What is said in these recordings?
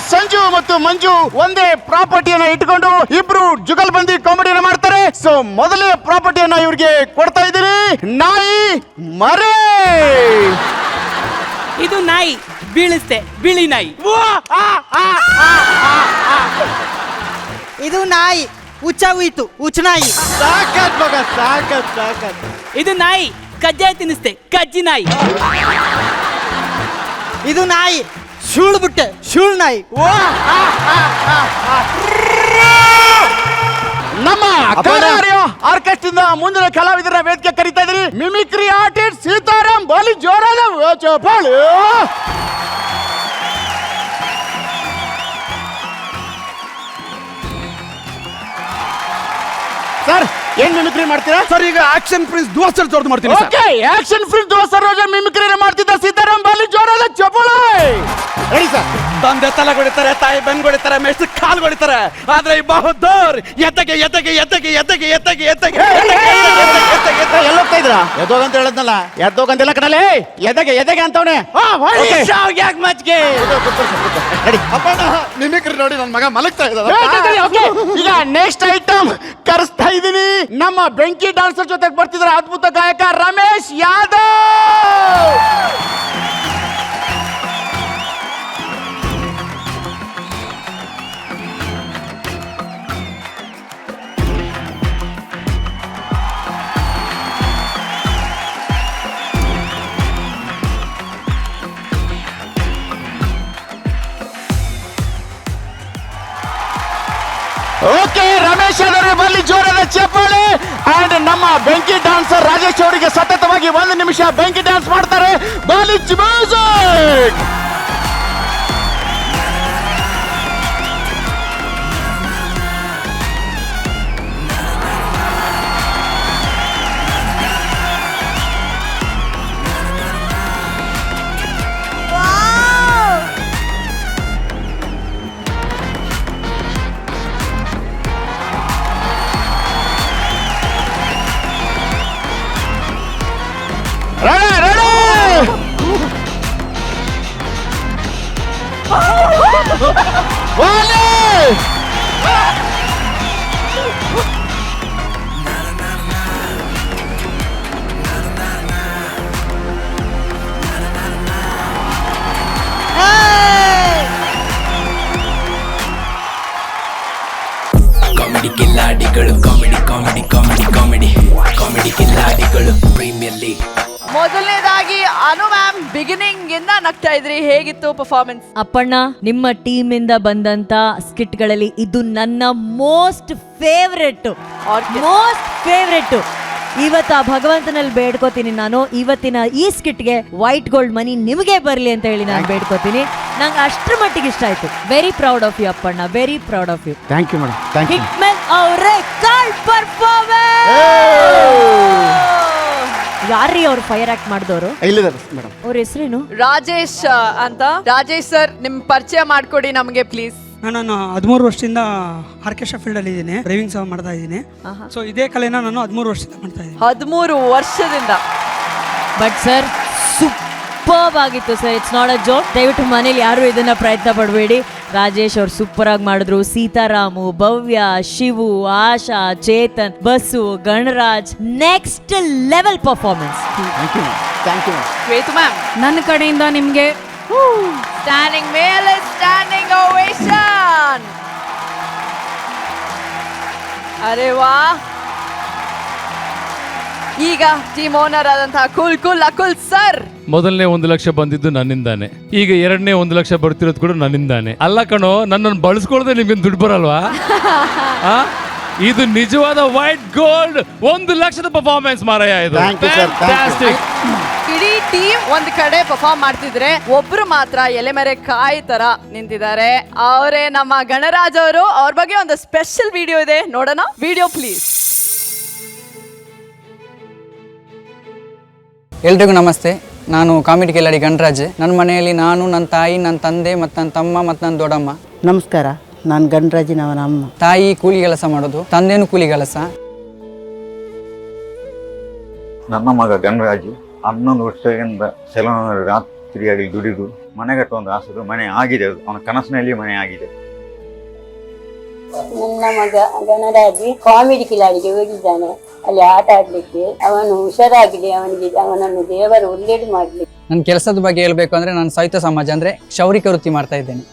ಸಂಜು ಮತ್ತು ಮಂಜು ಒಂದೇ ಪ್ರಾಪರ್ಟಿಯನ್ನ ಇಟ್ಕೊಂಡು ಇಬ್ರು ಜುಗಲ್ಬಂದಿ ಕಾಮಿಡಿಯನ್ನ ಮಾಡ್ತಾರೆ. ಸೊ ಮೊದಲನೇ ಪ್ರಾಪರ್ಟಿಯನ್ನ ಇವ್ರಿಗೆ ಕೊಡ್ತಾ ಇದ್ದೀನಿ. ನಾಯಿ ಮರೆ. ಇದು ನಾಯಿ ಬೀಳಿಸ್ತೆ, ಬಿಳಿ ನಾಯಿ. ಇದು ನಾಯಿ ಹುಚ್ಚ ಹೋಯ್ತು, ಹುಚ್ಚ ನಾಯಿ. ಸಾಕತ್ ಮಗ, ಸಾಕತ್. ಇದು ನಾಯಿ ಕಜ್ಜಾಯ ತಿನ್ನಿಸ್ತೆ, ಕಜ್ಜಿ ನಾಯಿ. ಇದು ನಾಯಿ ಶೂಳ್ ಬಿಟ್ಟೆ, ಶೂಳ್ ನಾಯಿ. ನಮ್ಮ ಆರ್ಕೆಸ್ಟ್ರಿಂದ ಮುಂದಿನ ಕಲಾವಿದರ ವೇದಿಕೆ ಕರೀತಾ ಇದ್ದೀರಿ. Mimicry artist Sitaram. ಬಾಲಿ ಜೋರಾದ ಚಪ್ಪಾಳೆ. ಸರ್ ಏನ್ ಮಿಮಿಕ್ರಿ ಮಾಡ್ತೀರಾ ಸರ್? ಈಗ ಆಕ್ಷನ್ ಪ್ರಿನ್ಸ್ ದುವಾಸರ್ ಜೋರ್ದು ಮಾಡ್ತೀನಿ. ಓಕೆ, ಆಕ್ಷನ್ ಪ್ರಿನ್ಸ್ ದುವಾಸರ್ ರೋಜ ಮಿಮಿಕ್ರಿ ಮಾಡ್ತಿದ್ದ ಸೀತಾರಾಮ್. ಬಾಲಿ ಜೋರಾದ ಚಪ್ಪಾಳೆ. Ready sir? ತಂದೆ ತಲೆ ಹೊಡಿತಾರೆ, ತಾಯಿ ಬೆನ್ ಹೊಡಿತಾರೆ, ಮೇಷ್ಟ್ರು ಕಾಲ್ ಹೊಡಿತಾರೆ. ಆದ್ರೆ ಈ ಬಹದ್ದೂರ್ ಎತ್ತಗೆ ಎತ್ತಗೆ ಎತ್ತಗೆ ಎತ್ತಗೆ ಎತ್ತಗೆ ಎತ್ತಗೆ ಎಲ್ಲೋಗ್ತಾ ಇದ್ರ? ಎದ್ದೋಗಂತ ಹೇಳದ್ನಲ್ಲ, ಎದ್ದೋಗಂತಿಲ್ಲ ಕಣಲೆ, ಎದೆಗೆ ಅಂತವನೆ. ಮಿಮಿಕ್ರಿ ನೋಡಿ ನನ್ನ ಮಗ ಮಲಗ್ತಾ ಇದ್ದ. ಈಗ ನೆಕ್ಸ್ಟ್ ಐಟಮ್ ಕರೆಸ್ತಾ ಇದ್ದೀನಿ. ನಮ್ಮ ಬೆಂಕಿ ಡಾನ್ಸರ್ ಜೊತೆಗೆ ಬರ್ತಿದ್ದಾರೆ ಅದ್ಭುತ ಗಾಯಕ ರಮೇಶ್ ಯಾದವ್. ಓಕೆ, ರಮೇಶ್ ಅವರೇ ಬರಲಿ ಜೋರಾದ ಚಪ್ಪಾಳೆ. ಅಂಡ್ ನಮ್ಮ ಬೆಂಕಿ ಡಾನ್ಸರ್ ರಾಜೇಶ್ ಅವರಿಗೆ ಸತತವಾಗಿ 1 ನಿಮಿಷ ಬೆಂಕಿ ಡ್ಯಾನ್ಸ್ ಮಾಡ್ತಾರೆ. ಬಾಲಿಜ್ ಮ್ಯೂಸಿಕ್. ಕಾಮಿಡಿ ಕಿಲ್ಲಾಡಿಗಳು, comedy comedy comedy comedy comedy ಕಿಲ್ಲಾಡಿಗಳು ಪ್ರೀಮಿಯರ್ ಲೀಗ್. ಮೊದಲನೇದಾಗಿ ಅನು ಮ್ಯಾಮ್, ಬಿಗಿನಿಂಗ್ ಇಂದ ನಗ್ತಾ ಇದ್ರಿ, ಹೇಗಿತ್ತು ಪರ್ಫಾರ್ಮೆನ್ಸ್? ಅಪ್ಪಣ್ಣ, ನಿಮ್ಮ ಟೀಮ್ ಇಂದ ಬಂದಂತ ಸ್ಕಿಟ್ ಗಳಲ್ಲಿ ಇದು ನನ್ನ ಮೋಸ್ಟ್ ಫೇವ್ರೆಟ್. ಇವತ್ತು ಆ ಭಗವಂತನಲ್ಲಿ ಬೇಡ್ಕೋತೀನಿ ನಾನು, ಇವತ್ತಿನ ಈ ಸ್ಕಿಟ್ಗೆ ವೈಟ್ ಗೋಲ್ಡ್ ಮನಿ ನಿಮಗೆ ಬರಲಿ ಅಂತ ಹೇಳಿ ನಾನು ಬೇಡ್ಕೋತೀನಿ. ನಂಗೆ ಅಷ್ಟರ ಮಟ್ಟಿಗೆ ಇಷ್ಟ ಆಯ್ತು. Very proud of you Appanna, very proud of you. Thank you madam, thank you. Hitmen ಅವರೇ ಕಾಲ್ ಪರ್ಫಾರ್ಮೆನ್ಸ್. ಯಾರೀ ಅವ್ರು ಫೈರ್ ಆಕ್ಟ್ ಮಾಡಿದವರು? ಇಲ್ಲಿದ್ದಾರೆ ಮೇಡಮ್. ಅವ್ರ ಹೆಸರೇನು? ರಾಜೇಶ್ ಅಂತ. ರಾಜೇಶ್ ಸರ್, ನಿಮ್ ಪರಿಚಯ ಮಾಡ್ಕೊಡಿ ನಮಗೆ ಪ್ಲೀಸ್. ನಾನು 13 ವರ್ಷದಿಂದ ಆರ್ಕೆಸ್ಟ್ರಾ ಫೀಲ್ಡ್ ಅಲ್ಲಿ ಇದ್ದೀನಿ, ಡ್ರೈವಿಂಗ್ ಸಹ ಮಾಡ್ತಾ ಇದ್ದೀನಿ. ಸೊ ಇದೇ ಕಲೆನ ನಾನು 13 ವರ್ಷದಿಂದ ಮಾಡ್ತಾ ಇದ್ದೀನಿ. 13 ವರ್ಷದಿಂದ. ಬಟ್ ಸರ್ ಸೂಪರ್ ಆಗಿತ್ತು sir, it's not a joke. ದಯವಿಟ್ಟು ಮನೇಲಿ ಯಾರು ಇದನ್ನ ಪ್ರಯತ್ನ ಪಡಬೇಡಿ. ರಾಜೇಶ್ ಅವ್ರು ಸೂಪರ್ ಆಗಿ ಮಾಡಿದ್ರು. Sitaramu, Bhavya, Shivu, Asha, Chetan, Basu, Ganaraj, next level performance. Thank you Shwetu ma'am, ನನ್ನ ಕಡೆಯಿಂದ ನಿಮ್ಗೆ ಸ್ಟ್ಯಾಂಡಿಂಗ್ ಮೇಲೆ ಸ್ಟ್ಯಾಂಡಿಂಗ್ ಓವೇಷನ್. ಅರೆ ವಾ. ಈಗ ಟೀಮ್ ಓನರ್ ಆದಂತಹ ಕುಲ್ ಅಕುಲ್ ಸರ್, ಮೊದಲನೇ 1 ಲಕ್ಷ ಬಂದಿದ್ದು ನನ್ನಿಂದಾನೆ, ಈಗ 2ನೇ 1 ಲಕ್ಷ ಬರ್ತಿರೋದು ಕೂಡ ನನ್ನಿಂದಾನೆ. ಅಲ್ಲ ಕಣೋ, ನನ್ನನ್ನು ಬಳಸ್ಕೊಳ್ದೆ ನಿಮ್ಗೆ ದುಡ್ಡು ಬರಲ್ವಾ? ಇದು ನಿಜವಾದ ವೈಟ್ ಗೋಲ್ಡ್ 1 ಲಕ್ಷದ ಪರ್ಫಾರ್ಮೆನ್ಸ್ ಮಾರಾಯ ಇದು. ಫ್ಯಾಂಟಾಸ್ಟಿಕ್. ಇಡೀ ಟೀಮ್ ಒಂದ್ ಕಡೆ ಪರ್ಫಾರ್ಮ್ ಮಾಡ್ತಿದ್ರೆ ಒಬ್ರು ಮಾತ್ರ ಎಲೆಮೆರೆ ಕಾಯಿ ತರ ನಿಂತಿದ್ದಾರೆ. ಅವರೇ ನಮ್ಮ ಗಣರಾಜ್ ಅವರು. ಅವ್ರ ಬಗ್ಗೆ ಒಂದು ಸ್ಪೆಷಲ್ ವಿಡಿಯೋ ಇದೆ, ನೋಡೋಣ. Video please. ಎಲ್ರಿಗೂ ನಮಸ್ತೆ. ನಾನು ಕಾಮಿಡಿ ಕಿಲ್ಲಾಡಿ ಗಣರಾಜ್. ನನ್ನ ಮನೆಯಲ್ಲಿ ನಾನು, ನನ್ನ ತಾಯಿ, ನನ್ನ ತಂದೆ ಮತ್ತು ನನ್ನ ತಮ್ಮ ಮತ್ತು ನನ್ನ ದೊಡ್ಡಮ್ಮ. ನಮಸ್ಕಾರ, ನಾನು ಗಣರಾಜಿನವನ ಅಮ್ಮ. ತಾಯಿ ಕೂಲಿ ಕೆಲಸ ಮಾಡೋದು, ತಂದೆನೂ ಕೂಲಿ ಕೆಲಸ. ನನ್ನ ಮಗ ಗಣರಾಜು 11 ವರ್ಷದಿಂದ ಸೆಲೂನ್ ತಿರುಗಾಡಿ ದುಡಿದು ಮನೆ ಕಟ್ಟುವಂತ ಆಸೆ ಮನೆ ಆಗಿದೆ, ಅದು ಅವನ ಕನಸಿನಲ್ಲಿ ಮನೆ ಆಗಿದೆ. ನನ್ನ ಮಗ ಗಣರಾಜಿ ಕಾಮಿಡಿ ಕಿಲಾಡಿಗೆ ಹೋಗಿದ್ದಾನೆ, ಅಲ್ಲಿ ಆಟ ಆಡ್ಲಿಕ್ಕೆ. ಅವನು ಹುಷಾರಾಗಲಿ, ಅವನನ್ನು ದೇವರು ಒಳ್ಳೇದು ಮಾಡಲಿ. ನನ್ನ ಕೆಲಸದ ಬಗ್ಗೆ ಹೇಳ್ಬೇಕು ಅಂದರೆ ನಾನು ಸಾಹಿತ್ಯ ಸಮಾಜ ಅಂದರೆ ಕ್ಷೌರಿಕ ವೃತ್ತಿ ಮಾಡ್ತಾ ಇದ್ದೇನೆ.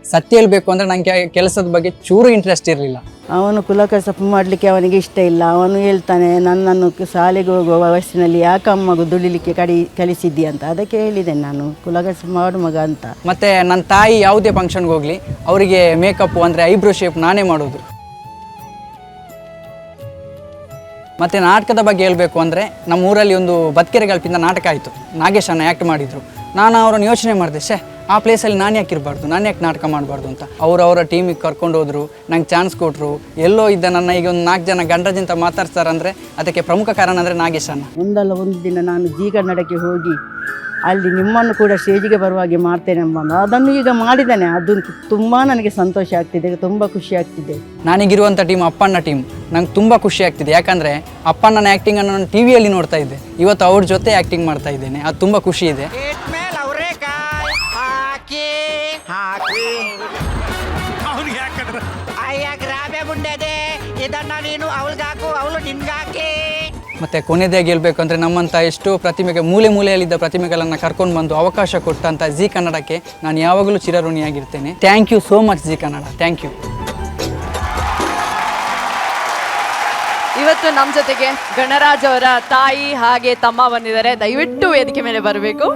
ಸತ್ಯ ಹೇಳ್ಬೇಕು ಅಂದರೆ ನನಗೆ ಕೆಲಸದ ಬಗ್ಗೆ ಚೂರು ಇಂಟ್ರೆಸ್ಟ್ ಇರಲಿಲ್ಲ. ಅವನು ಕುಲಕಸಬ್ ಮಾಡಲಿಕ್ಕೆ ಅವನಿಗೆ ಇಷ್ಟ ಇಲ್ಲ. ಅವನು ಹೇಳ್ತಾನೆ, ನನ್ನನ್ನು ಶಾಲೆಗೆ ಹೋಗುವ ವಯಸ್ಸಿನಲ್ಲಿ ಯಾಕೆ ಅಮ್ಮಗೂ ದುಡಿಲಿಕ್ಕೆ ಕಲಿಸಿದ್ದಿ ಅಂತ. ಅದಕ್ಕೆ ಹೇಳಿದ್ದೇನೆ ನಾನು, ಕುಲಕಸಬ್ ಮಾಡು ಮಗ ಅಂತ. ಮತ್ತು ನನ್ನ ತಾಯಿ ಯಾವುದೇ ಫಂಕ್ಷನ್ಗೆ ಹೋಗಲಿ ಅವರಿಗೆ ಮೇಕಪ್ಪು ಅಂದರೆ ಐಬ್ರೋ ಶೇಪ್ ನಾನೇ ಮಾಡೋದು. ಮತ್ತು ನಾಟಕದ ಬಗ್ಗೆ ಹೇಳಬೇಕು ಅಂದರೆ ನಮ್ಮ ಊರಲ್ಲಿ ಒಂದು ಬದ್ಕೆರೆಗಲ್ಪಿಂದ ನಾಟಕ ಆಯಿತು. ನಾಗೇಶ್ ಅಣ್ಣ ಆ್ಯಕ್ಟ್ ಮಾಡಿದರು. ನಾನು ಅವ್ರನ್ನ ಯೋಚನೆ ಮಾಡಿದೆ, ಆ ಪ್ಲೇಸಲ್ಲಿ ನಾನು ಯಾಕೆ ಇರಬಾರ್ದು, ನಾನು ಯಾಕೆ ನಾಟಕ ಮಾಡಬಾರ್ದು ಅಂತ. ಅವರ ಟೀಮಿಗೆ ಕರ್ಕೊಂಡು ಹೋದರು, ನಂಗೆ ಚಾನ್ಸ್ ಕೊಟ್ಟರು. ಎಲ್ಲೋ ಇದ್ದ ನನ್ನ ಈಗ ಒಂದು 4 ಜನ ಗಂಡಜಿಂತ ಮಾತಾಡ್ತಾರಂದರೆ ಅದಕ್ಕೆ ಪ್ರಮುಖ ಕಾರಣ ಅಂದರೆ ನಾಗೇಶ್ ಅಣ್ಣ. ಒಂದಲ್ಲ ಒಂದು ದಿನ ನಾನು ಜೀ ಕನ್ನಡಕ್ಕೆ ಹೋಗಿ ಅಲ್ಲಿ ನಿಮ್ಮನ್ನು ಕೂಡ ಸ್ಟೇಜಿಗೆ ಬರುವಾಗೆ ಮಾಡ್ತೇನೆ ಎಂಬ ಅದನ್ನು ಈಗ ಮಾಡಿದ್ದಾನೆ. ಅದು ತುಂಬ ನನಗೆ ಸಂತೋಷ ಆಗ್ತಿದೆ, ತುಂಬ ಖುಷಿ ಆಗ್ತಿದೆ. ನನಗಿರುವಂಥ ಟೀಮ್ ಅಪ್ಪಣ್ಣ ಟೀಮ್. ನಂಗೆ ತುಂಬ ಖುಷಿ ಆಗ್ತಿದೆ, ಯಾಕಂದರೆ ಅಪ್ಪಣ್ಣನ ಆ್ಯಕ್ಟಿಂಗನ್ನು ನಾನು ಟಿ ವಿಯಲ್ಲಿ ನೋಡ್ತಾ ಇದ್ದೆ. ಇವತ್ತು ಅವ್ರ ಜೊತೆ ಆ್ಯಕ್ಟಿಂಗ್ ಮಾಡ್ತಾ ಇದ್ದೇನೆ, ಅದು ತುಂಬ ಖುಷಿ ಇದೆ. ಮತ್ತು ಕೊನೆಯದಾಗಿ ಹೇಳ್ಬೇಕು ಅಂದರೆ ನಮ್ಮಂಥ ಎಷ್ಟೋ ಪ್ರತಿಮೆಗೆ ಮೂಲೆ ಮೂಲೆಯಲ್ಲಿದ್ದ ಪ್ರತಿಮೆಗಳನ್ನು ಕರ್ಕೊಂಡು ಬಂದು ಅವಕಾಶ ಕೊಟ್ಟಂಥ ಜಿ ಕನ್ನಡಕ್ಕೆ ನಾನು ಯಾವಾಗಲೂ ಚಿರಋಣಿಯಾಗಿರ್ತೇನೆ. Thank you so much Zee Kannada, thank you. ಇವತ್ತು ನಮ್ಮ ಜೊತೆಗೆ ಗಣರಾಜ್ ಅವರ ತಾಯಿ ಹಾಗೆ ತಮ್ಮ ಬಂದಿದ್ದಾರೆ. ದಯವಿಟ್ಟು ವೇದಿಕೆ ಮೇಲೆ ಬರಬೇಕು.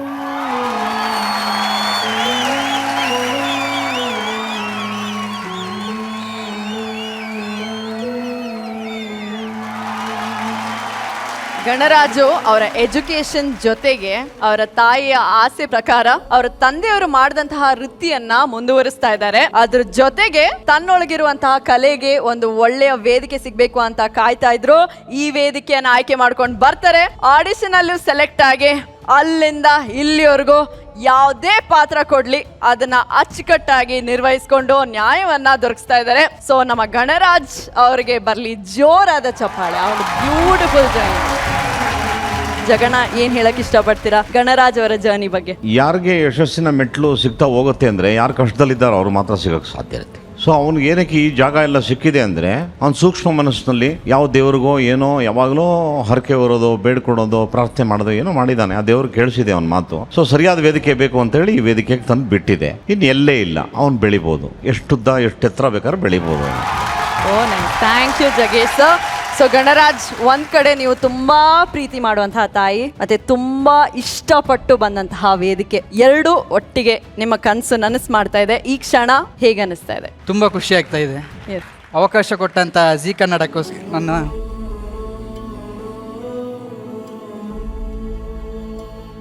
ಗಣರಾಜು ಅವರ ಎಜುಕೇಶನ್ ಜೊತೆಗೆ ಅವರ ತಾಯಿಯ ಆಸೆ ಪ್ರಕಾರ ಅವರ ತಂದೆಯವರು ಮಾಡಿದಂತಹ ವೃತ್ತಿಯನ್ನ ಮುಂದುವರಿಸ್ತಾ ಇದ್ದಾರೆ. ಅದ್ರ ಜೊತೆಗೆ ತನ್ನೊಳಗಿರುವಂತಹ ಕಲೆಗೆ ಒಂದು ಒಳ್ಳೆಯ ವೇದಿಕೆ ಸಿಗ್ಬೇಕು ಅಂತ ಕಾಯ್ತಾ ಇದ್ರು. ಈ ವೇದಿಕೆಯನ್ನು ಆಯ್ಕೆ ಮಾಡ್ಕೊಂಡು ಬರ್ತಾರೆ. ಆಡಿಷನ್ ಅಲ್ಲೂ ಸೆಲೆಕ್ಟ್ ಆಗಿ ಅಲ್ಲಿಂದ ಇಲ್ಲಿವರೆಗೂ ಯಾವುದೇ ಪಾತ್ರ ಕೊಡ್ಲಿ ಅದನ್ನ ಅಚ್ಚುಕಟ್ಟಾಗಿ ನಿರ್ವಹಿಸ್ಕೊಂಡು ನ್ಯಾಯವನ್ನ ದೊರಕಿಸ್ತಾ ಇದ್ದಾರೆ. ಸೊ ನಮ್ಮ ಗಣರಾಜ್ ಅವರಿಗೆ ಬರ್ಲಿ ಜೋರಾದ ಚಪ್ಪಾಳೆ. ಅವನು ಬ್ಯೂಟಿಫುಲ್ ಜರ್ನಿ. ಜಗಣ, ಏನ್ ಹೇಳಕ್ ಇಷ್ಟಪಡ್ತೀರಾ ಗಣರಾಜ್ ಅವರ ಜರ್ನಿ ಬಗ್ಗೆ? ಯಾರಿಗೆ ಯಶಸ್ಸಿನ ಮೆಟ್ಲು ಸಿಗ್ತಾ ಹೋಗುತ್ತೆ ಅಂದ್ರೆ ಯಾರು ಕಷ್ಟದಲ್ಲಿದ್ದಾರೋ ಅವ್ರು ಮಾತ್ರ ಸಿಗಕ್ಕೆ ಸಾಧ್ಯ ಇರುತ್ತೆ. ಸೊ ಅವ್ನಿಗೆ ಏನಕ್ಕೆ ಈ ಜಾಗ ಎಲ್ಲ ಸಿಕ್ಕಿದೆ ಅಂದರೆ ಅವ್ನು ಸೂಕ್ಷ್ಮ ಮನಸ್ಸಿನಲ್ಲಿ ಯಾವ ದೇವ್ರಿಗೋ ಏನೋ ಯಾವಾಗಲೂ ಹರಕೆ ಹೊರೋದು, ಬೇಡ್ಕೊಡೋದು, ಪ್ರಾರ್ಥನೆ ಮಾಡೋದು ಏನೋ ಮಾಡಿದ್ದಾನೆ. ಆ ದೇವ್ರಿಗೆ ಕೇಳಿಸಿದೆ ಅವನ ಮಾತು. ಸೊ ಸರಿಯಾದ ವೇದಿಕೆ ಬೇಕು ಅಂತೇಳಿ ಈ ವೇದಿಕೆಗೆ ತಂದು ಬಿಟ್ಟಿದೆ. ಇನ್ನು ಎಲ್ಲೇ ಇಲ್ಲ, ಅವ್ನು ಬೆಳಿಬೋದು, ಎಷ್ಟುದ್ದ ಎಷ್ಟು ಎತ್ತರ ಬೇಕಾದ್ರೆ ಬೆಳಿಬೋದು. ಓ ನೈಸ್, ಥ್ಯಾಂಕ್ ಯು ಜಗೇಶ್ ಸರ್. ಸೊ ಗಣರಾಜ್, ಒಂದ್ ಕಡೆ ನೀವು ತುಂಬಾ ಪ್ರೀತಿ ಮಾಡುವಂತಹ ತಾಯಿ, ಮತ್ತೆ ತುಂಬಾ ಇಷ್ಟಪಟ್ಟು ಬಂದಂತಹ ವೇದಿಕೆ, ಎರಡು ಒಟ್ಟಿಗೆ ನಿಮ್ಮ ಕನಸು ನನಸು ಮಾಡ್ತಾ ಇದೆ. ಈ ಕ್ಷಣ ಹೇಗೆ ಅನಿಸ್ತಾ ಇದೆ? ತುಂಬ ಖುಷಿ ಆಗ್ತಾ ಇದೆ. ಅವಕಾಶ ಕೊಟ್ಟಂಥ ಜಿ ಕನ್ನಡಕ್ಕೋಸ್ಕರ ನನ್ನ